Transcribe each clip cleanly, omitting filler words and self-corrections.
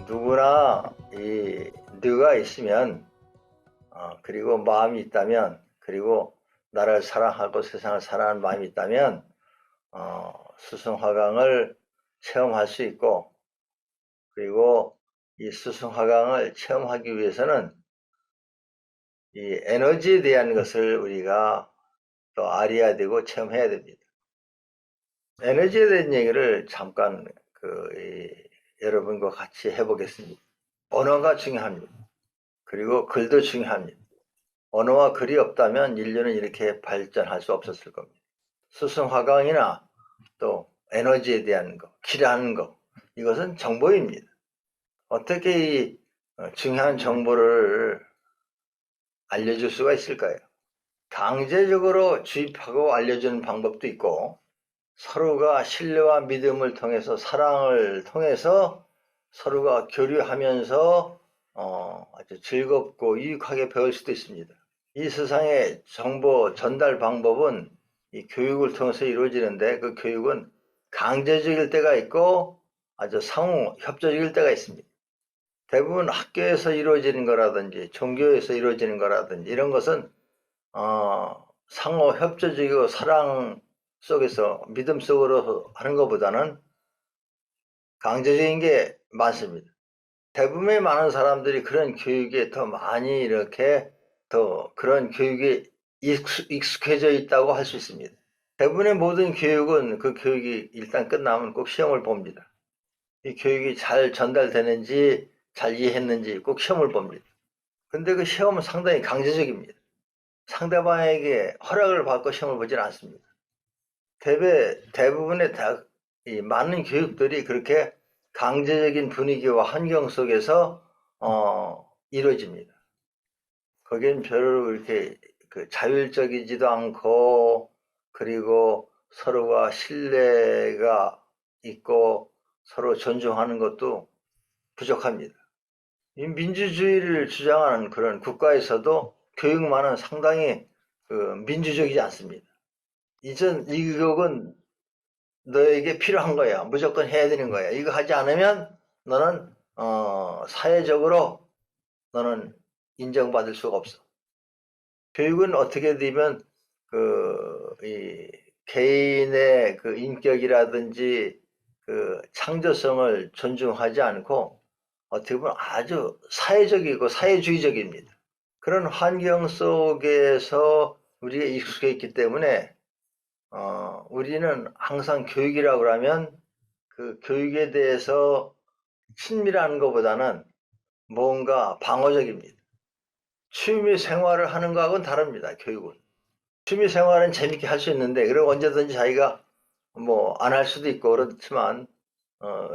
누구나 이 뇌가 있으면 그리고 마음이 있다면 그리고 나를 사랑하고 세상을 사랑하는 마음이 있다면 스승화강을 체험할 수 있고, 그리고 이 스승화강을 체험하기 위해서는 이 에너지에 대한 것을 우리가 또 알아야 되고 체험해야 됩니다. 에너지에 대한 얘기를 잠깐 여러분과 같이 해보겠습니다. 언어가 중요합니다. 그리고 글도 중요합니다. 언어와 글이 없다면 인류는 이렇게 발전할 수 없었을 겁니다. 스승화강이나 또 에너지에 대한 거, 길하는 거, 이것은 정보입니다. 어떻게 이 중요한 정보를 알려줄 수가 있을까요? 강제적으로 주입하고 알려주는 방법도 있고, 서로가 신뢰와 믿음을 통해서, 사랑을 통해서 서로가 교류하면서 아주 즐겁고 유익하게 배울 수도 있습니다. 이 세상의 정보 전달 방법은 이 교육을 통해서 이루어지는데, 그 교육은 강제적일 때가 있고 아주 상호 협조적일 때가 있습니다. 대부분 학교에서 이루어지는 거라든지 종교에서 이루어지는 거라든지 이런 것은 상호 협조적이고 사랑 속에서 믿음 속으로 하는 것보다는 강제적인 게 많습니다. 대부분의 많은 사람들이 그런 교육에 더 많이 이렇게 더 그런 교육에 익숙해져 있다고 할 수 있습니다. 대부분의 모든 교육은 그 교육이 일단 끝나면 꼭 시험을 봅니다. 이 교육이 잘 전달되는지 잘 이해했는지 꼭 시험을 봅니다. 근데 그 시험은 상당히 강제적입니다. 상대방에게 허락을 받고 시험을 보지는 않습니다. 대부분의 이 많은 교육들이 그렇게 강제적인 분위기와 환경 속에서 이루어집니다. 거기엔 별로 이렇게 자율적이지도 않고, 그리고 서로가 신뢰가 있고 서로 존중하는 것도 부족합니다. 이 민주주의를 주장하는 그런 국가에서도 교육만은 상당히 민주적이지 않습니다. 이 교육은 너에게 필요한 거야. 무조건 해야 되는 거야. 이거 하지 않으면 너는 사회적으로 너는 인정받을 수가 없어. 교육은 어떻게 되면 이 개인의 그 인격이라든지 그 창조성을 존중하지 않고 어떻게 보면 아주 사회적이고 사회주의적입니다. 그런 환경 속에서 우리가 익숙해 있기 때문에 우리는 항상 교육이라고 하면 그 교육에 대해서 친밀한 것보다는 뭔가 방어적입니다. 취미 생활을 하는 거하고는 다릅니다. 교육은. 취미 생활은 재밌게 할 수 있는데, 그리고 언제든지 자기가 뭐 안 할 수도 있고 그렇지만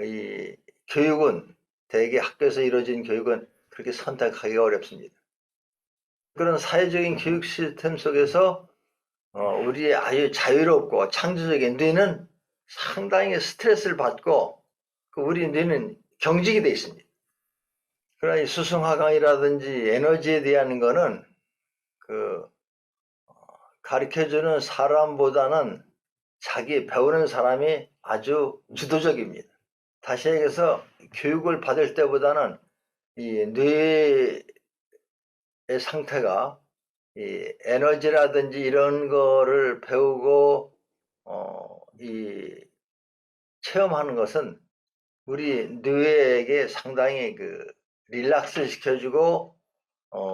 이 교육은, 대개 학교에서 이루어진 교육은 그렇게 선택하기가 어렵습니다. 그런 사회적인 교육 시스템 속에서 우리의 아주 자유롭고 창조적인 뇌는 상당히 스트레스를 받고 우리 뇌는 경직이 되어 있습니다. 그러나 이 수승화강이라든지 에너지에 대한 거는 가르쳐주는 사람보다는 자기 배우는 사람이 아주 주도적입니다. 다시 얘기해서 교육을 받을 때보다는 이 뇌의 상태가 이 에너지라든지 이런 거를 배우고 이 체험하는 것은 우리 뇌에게 상당히 릴락스를 시켜주고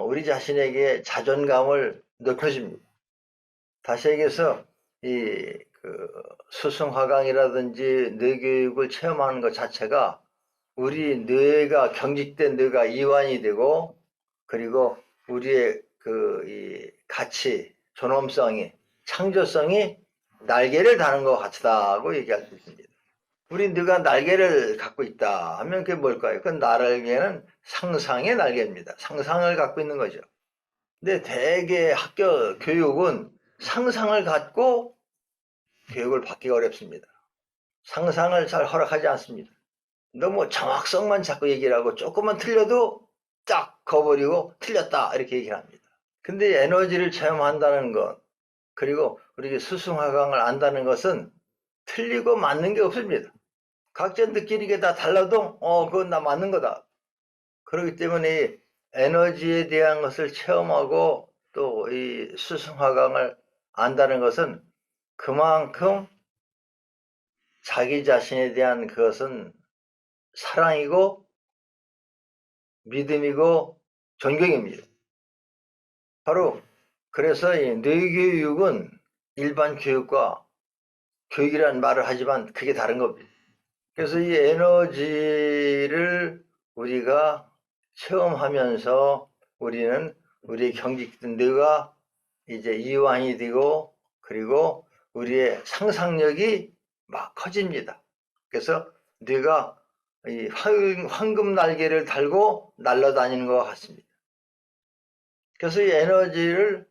우리 자신에게 자존감을 높여줍니다. 다시 얘기해서 이 수승화강이라든지 뇌교육을 체험하는 것 자체가 우리 뇌가 경직된 뇌가 이완이 되고, 그리고 우리의 이 가치, 존엄성이, 창조성이 날개를 다는 것 같다고 얘기할 수 있습니다. 우리 뇌가 날개를 갖고 있다 하면 그게 뭘까요? 그 날개는 상상의 날개입니다. 상상을 갖고 있는 거죠. 근데 대개 학교 교육은 상상을 갖고 교육을 받기가 어렵습니다. 상상을 잘 허락하지 않습니다. 너무 정확성만 자꾸 얘기를 하고 조금만 틀려도 딱 거버리고 틀렸다 이렇게 얘기를 합니다. 근데 에너지를 체험한다는 것, 그리고 우리 수승화강을 안다는 것은 틀리고 맞는 게 없습니다. 각자들끼리 다 달라도 그건 나 맞는 거다. 그렇기 때문에 이 에너지에 대한 것을 체험하고 또 이 수승화강을 안다는 것은 그만큼 자기 자신에 대한 그것은 사랑이고 믿음이고 존경입니다. 바로 그래서 이 뇌교육은 일반 교육과 교육이라는 말을 하지만 그게 다른 겁니다. 그래서 이 에너지를 우리가 체험하면서 우리는 우리 경직된 뇌가 이제 이완이 되고 그리고 우리의 상상력이 막 커집니다. 그래서 뇌가 이 황금 날개를 달고 날아다니는 것 같습니다. 그래서 이 에너지를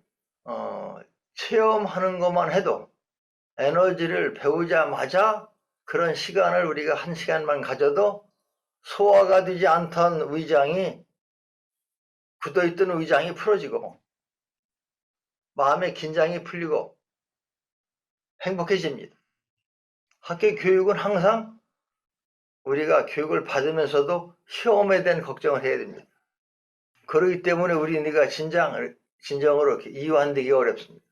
체험하는 것만 해도 에너지를 배우자마자 그런 시간을 우리가 1시간만 가져도 소화가 되지 않던 의장이 굳어있던 의장이 풀어지고 마음의 긴장이 풀리고 행복해집니다. 학교 교육은 항상 우리가 교육을 받으면서도 시험에 대한 걱정을 해야 됩니다. 그렇기 때문에 우리가 진정으로 이완되기 어렵습니다.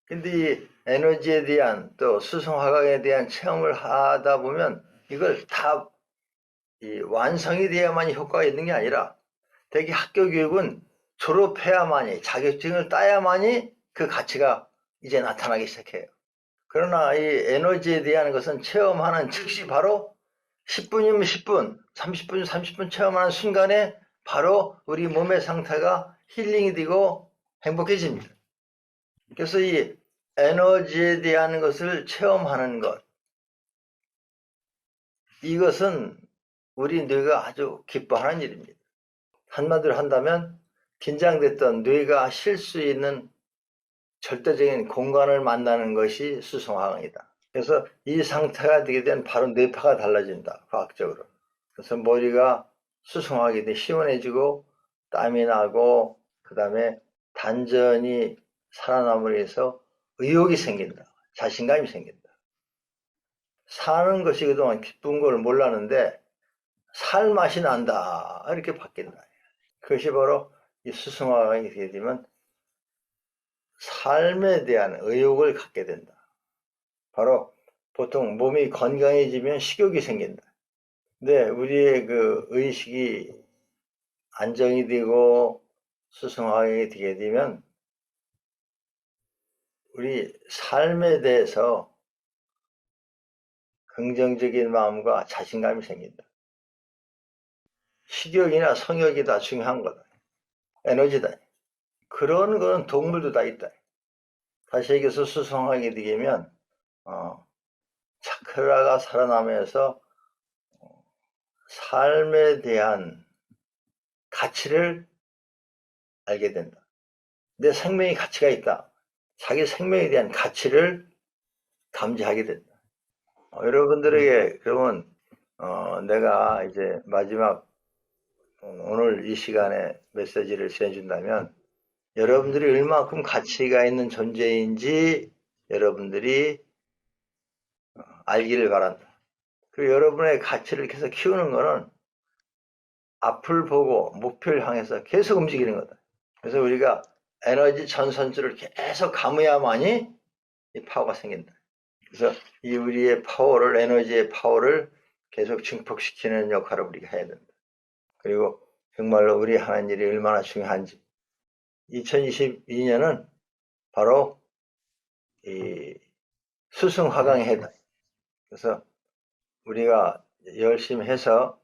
근데 이 에너지에 대한 또 수성화강에 대한 체험을 하다 보면 이걸 다 완성이 돼야만이 효과가 있는 게 아니라 대개 학교 교육은 졸업해야만이 자격증을 따야만이 그 가치가 이제 나타나기 시작해요. 그러나 이 에너지에 대한 것은 체험하는 즉시 바로 10분이면 10분, 30분이면 30분 체험하는 순간에 바로 우리 몸의 상태가 힐링이 되고 행복해집니다. 그래서 이 에너지에 대한 것을 체험하는 것, 이것은 우리 뇌가 아주 기뻐하는 일입니다. 한마디로 한다면 긴장됐던 뇌가 쉴 수 있는 절대적인 공간을 만나는 것이 수성화강이다. 그래서 이 상태가 되게 되면 바로 뇌파가 달라진다, 과학적으로. 그래서 머리가 수성하게 돼 시원해지고 땀이 나고 그 다음에 단전이 살아남으려 해서 의욕이 생긴다, 자신감이 생긴다. 사는 것이 그동안 기쁜 걸 몰랐는데 살 맛이 난다, 이렇게 바뀐다. 그것이 바로 이 수승화강이 되게 되면 삶에 대한 의욕을 갖게 된다. 바로 보통 몸이 건강해지면 식욕이 생긴다. 근데 우리의 그 의식이 안정이 되고 수승화강이 되게 되면 우리 삶에 대해서 긍정적인 마음과 자신감이 생긴다. 식욕이나 성욕이 다 중요한 거다. 에너지다. 그런 건 동물도 다 있다. 다시 얘기해서 수성하게 되면 차크라가 살아나면서 삶에 대한 가치를 알게 된다. 내 생명에 가치가 있다. 자기 생명에 대한 가치를 감지하게 된다. 여러분들에게 그러면 내가 이제 마지막 오늘 이 시간에 메시지를 전해준다면 여러분들이 얼마큼 가치가 있는 존재인지 여러분들이 알기를 바란다. 그리고 여러분의 가치를 계속 키우는 것은 앞을 보고 목표를 향해서 계속 움직이는 거다. 그래서 우리가 에너지 전선줄을 계속 감아야만이 이 파워가 생긴다. 그래서 이 우리의 파워를, 에너지의 파워를 계속 증폭시키는 역할을 우리가 해야 된다. 그리고 정말로 우리 하는 일이 얼마나 중요한지 2022년은 바로 이 수승화강의 해다. 그래서 우리가 열심히 해서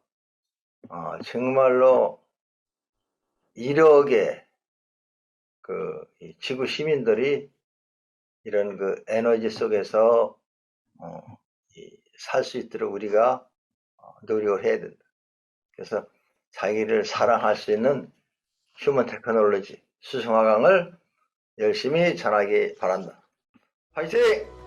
정말로 1억의 그 지구 시민들이 이런 그 에너지 속에서 살 수 있도록 우리가 노력을 해야 된다. 그래서 자기를 사랑할 수 있는 휴먼 테크놀로지 수승화강을 열심히 전하기 바란다. 화이팅!